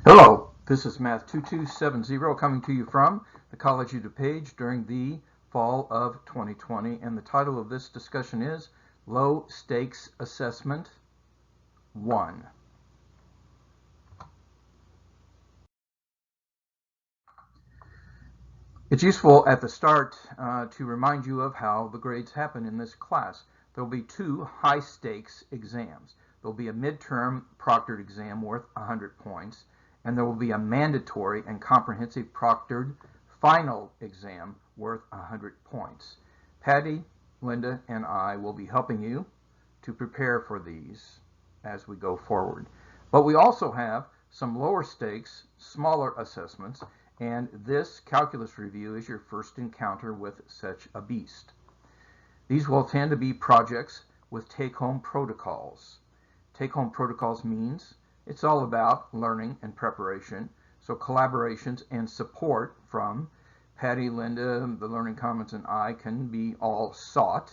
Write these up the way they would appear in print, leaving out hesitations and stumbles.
Hello, this is Math 2270 coming to you from the College of DuPage during the fall of 2020, and the title of this discussion is Low Stakes Assessment 1. It's useful at the start to remind you of how the grades happen in this class. There will be two high-stakes exams. There will be a midterm proctored exam worth 100 points, and there will be a mandatory and comprehensive proctored final exam worth 100 points. Patty, Linda, and I will be helping you to prepare for these as we go forward. But we also have some lower stakes, smaller assessments, and this calculus review is your first encounter with such a beast. These will tend to be projects with take-home protocols. Take-home protocols means it's all about learning and preparation, so collaborations and support from Patty, Linda, the Learning Commons, and I can be all sought.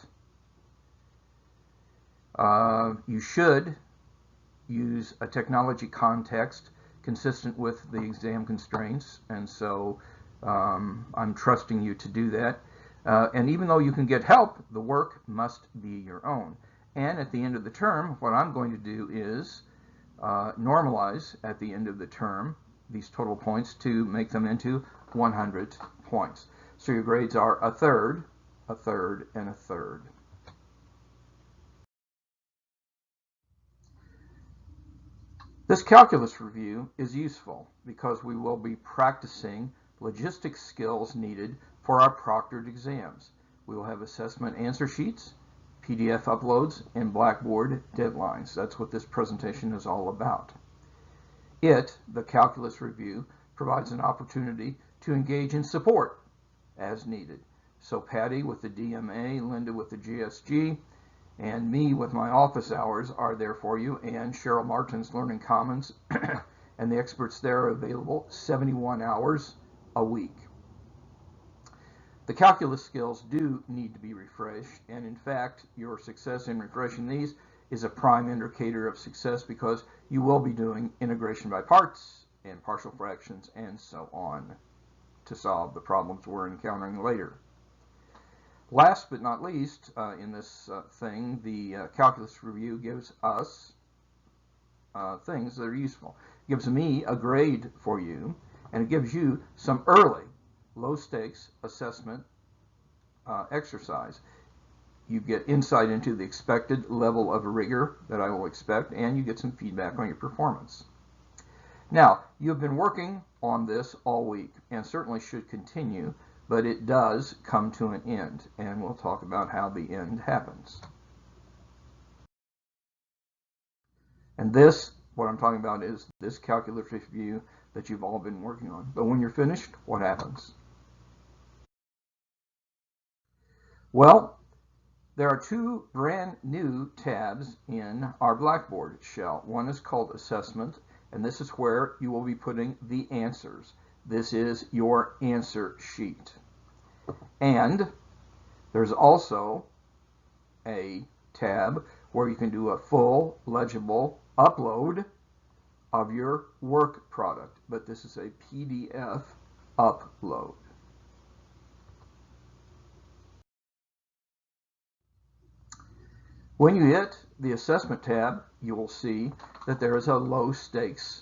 You should use a technology context consistent with the exam constraints, and so I'm trusting you to do that. And even though you can get help, the work must be your own. And at the end of the term, what I'm going to do is normalize at the end of the term these total points to make them into 100 points. So your grades are a third, and a third. This calculus review is useful because we will be practicing logistics skills needed for our proctored exams. We will have assessment answer sheets, PDF uploads, and Blackboard deadlines. That's what this presentation is all about. The calculus review, provides an opportunity to engage in support as needed. So Patty with the DMA, Linda with the GSG, and me with my office hours are there for you, and Cheryl Martin's Learning Commons, and the experts there are available 71 hours a week. The calculus skills do need to be refreshed, and in fact, your success in refreshing these is a prime indicator of success because you will be doing integration by parts and partial fractions and so on to solve the problems we're encountering later. Last but not least, in this thing, the calculus review gives us things that are useful. It gives me a grade for you, and it gives you some early low-stakes assessment exercise. You get insight into the expected level of rigor that I will expect, and you get some feedback on your performance. Now, you've been working on this all week, and certainly should continue, but it does come to an end, and we'll talk about how the end happens. And this, what I'm talking about, is this calculus review that you've all been working on. But when you're finished, what happens? Well, there are two brand new tabs in our Blackboard shell. One is called Assessment, and this is where you will be putting the answers. This is your answer sheet. And there's also a tab where you can do a full legible upload of your work product, but this is a PDF upload. When you hit the Assessment tab, you will see that there is a low stakes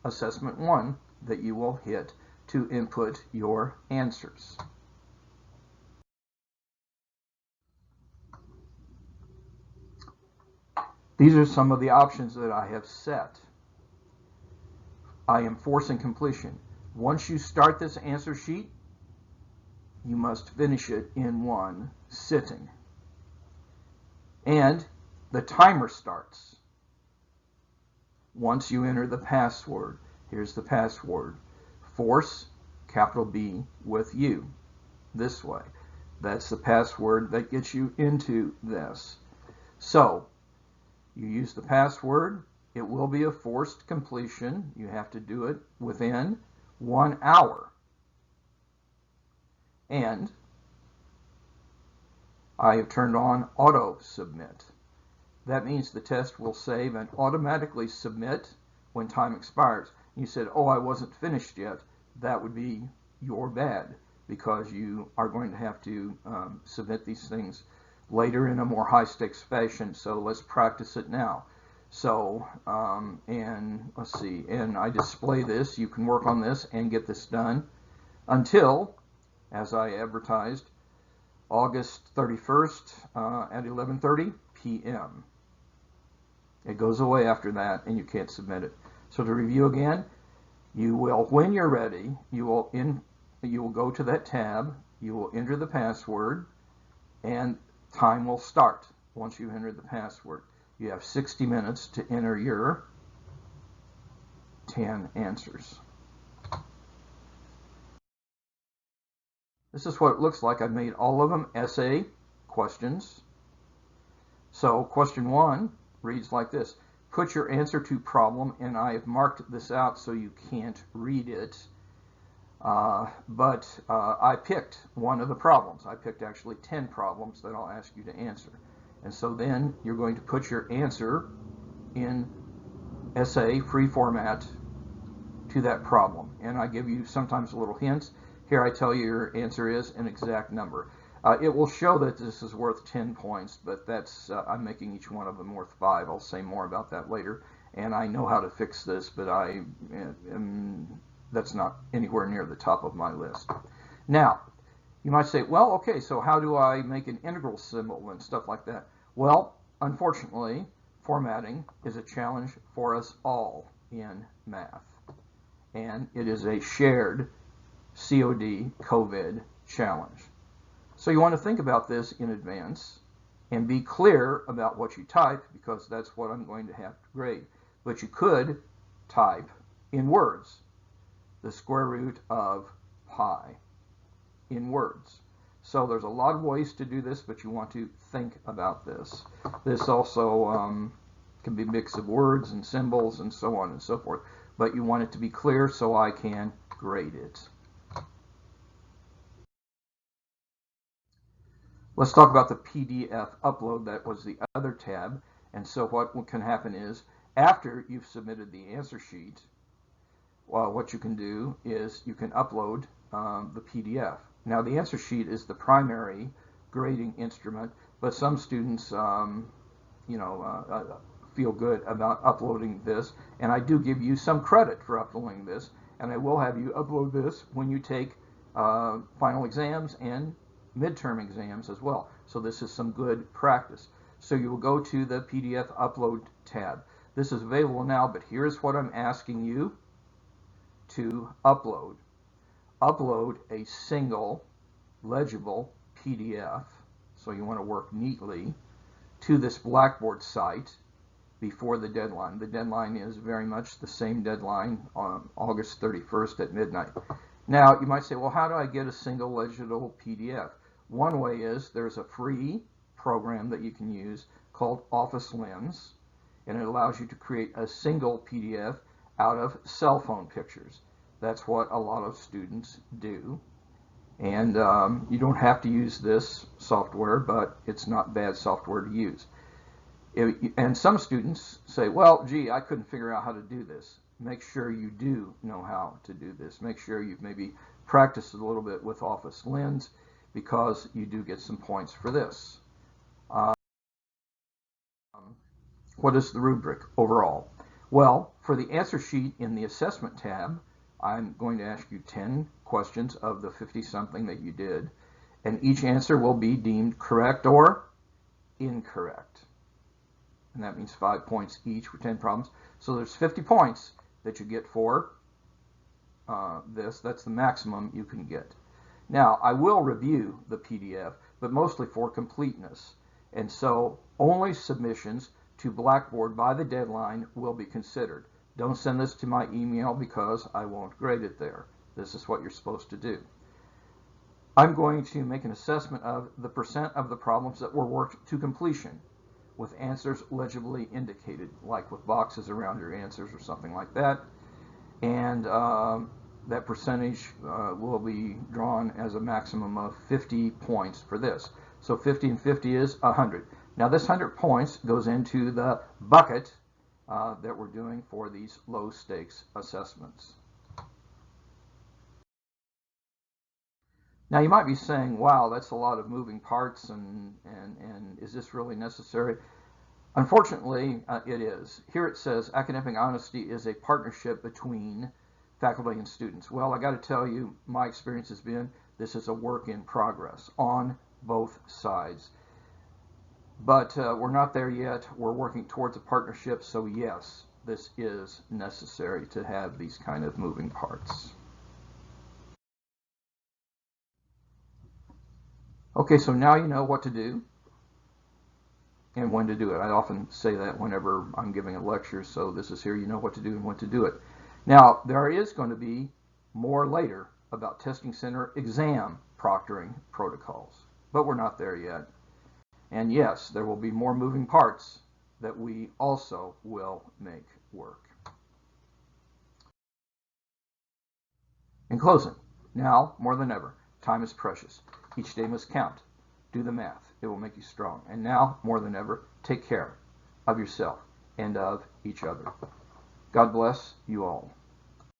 Assessment 1 that you will hit to input your answers. These are some of the options that I have set. I am forcing completion. Once you start this answer sheet, you must finish it in one sitting. And the timer starts once you enter the password. Here's the password. Force, capital B, with you. This way. That's the password that gets you into this. So, you use the password. It will be a forced completion. You have to do it within 1 hour. And I have turned on auto submit. That means the test will save and automatically submit when time expires. you said, oh, I wasn't finished yet, that would be your bad, because you are going to have to submit these things later in a more high-stakes fashion. So let's practice it now. So, and let's see, and I display this. You can work on this and get this done until, as I advertised, August 31st at 11:30 p.m. It goes away after that, and you can't submit it. So to review again, you will, when you're ready, you will go to that tab, you will enter the password, and time will start once you enter the password. You have 60 minutes to enter your 10 answers. This is what it looks like. I've made all of them essay questions. So question 1 reads like this. Put your answer to problem, and I have marked this out so you can't read it. But I picked one of the problems. I picked actually 10 problems that I'll ask you to answer. And so then you're going to put your answer in essay free format to that problem. And I give you sometimes little hints. Here I tell you your answer is an exact number. It will show that this is worth 10 points, but that's I'm making each one of them worth 5. I'll say more about that later. And I know how to fix this, but that's not anywhere near the top of my list. Now, you might say, well, okay, so how do I make an integral symbol and stuff like that? Well, unfortunately, formatting is a challenge for us all in math. And it is a shared COD, COVID challenge. So you want to think about this in advance and be clear about what you type, because that's what I'm going to have to grade. But you could type in words the square root of pi in words. So there's a lot of ways to do this, but you want to think about this. This also can be a mix of words and symbols and so on and so forth. But you want it to be clear so I can grade it. Let's talk about the PDF upload. That was the other tab. And so what can happen is, after you've submitted the answer sheet, what you can do is you can upload the PDF. Now, the answer sheet is the primary grading instrument, but some students feel good about uploading this, and I do give you some credit for uploading this, and I will have you upload this when you take final exams and midterm exams as well. So this is some good practice. So you will go to the PDF upload tab. This is available now, but here's what I'm asking you to upload. Upload a single legible PDF, so you want to work neatly, to this Blackboard site before the deadline. The deadline is very much the same deadline on August 31st at midnight. Now, you might say, well, how do I get a single legible PDF? One way is there's a free program that you can use called Office Lens, and it allows you to create a single PDF out of cell phone pictures. That's what a lot of students do. And you don't have to use this software, but it's not bad software to use. And some students say, well, gee, I couldn't figure out how to do this. Make sure you do know how to do this. Make sure you've maybe practiced a little bit with Office Lens, because you do get some points for this. What is the rubric overall? Well, for the answer sheet in the assessment tab, I'm going to ask you 10 questions of the 50-something that you did, and each answer will be deemed correct or incorrect. And that means 5 points each for 10 problems. So there's 50 points that you get for this. That's the maximum you can get. Now, I will review the PDF, but mostly for completeness. And so only submissions to Blackboard by the deadline will be considered. Don't send this to my email because I won't grade it there. This is what you're supposed to do. I'm going to make an assessment of the percent of the problems that were worked to completion with answers legibly indicated, like with boxes around your answers or something like that. And that percentage will be drawn as a maximum of 50 points for this. So 50 and 50 is 100. Now this 100 points goes into the bucket that we're doing for these low stakes assessments. Now you might be saying, wow, that's a lot of moving parts, and is this really necessary? Unfortunately, it is. Here it says academic honesty is a partnership between faculty and students. Well, I got to tell you, my experience has been this is a work in progress on both sides. But we're not there yet. We're working towards a partnership, so yes, this is necessary to have these kind of moving parts. Okay, so now you know what to do and when to do it. I often say that whenever I'm giving a lecture, so this is here, you know what to do and when to do it. Now, there is going to be more later about testing center exam proctoring protocols, but we're not there yet. And yes, there will be more moving parts that we also will make work. In closing, now more than ever, time is precious. Each day must count. Do the math. It will make you strong. And now, more than ever, take care of yourself and of each other. God bless you all.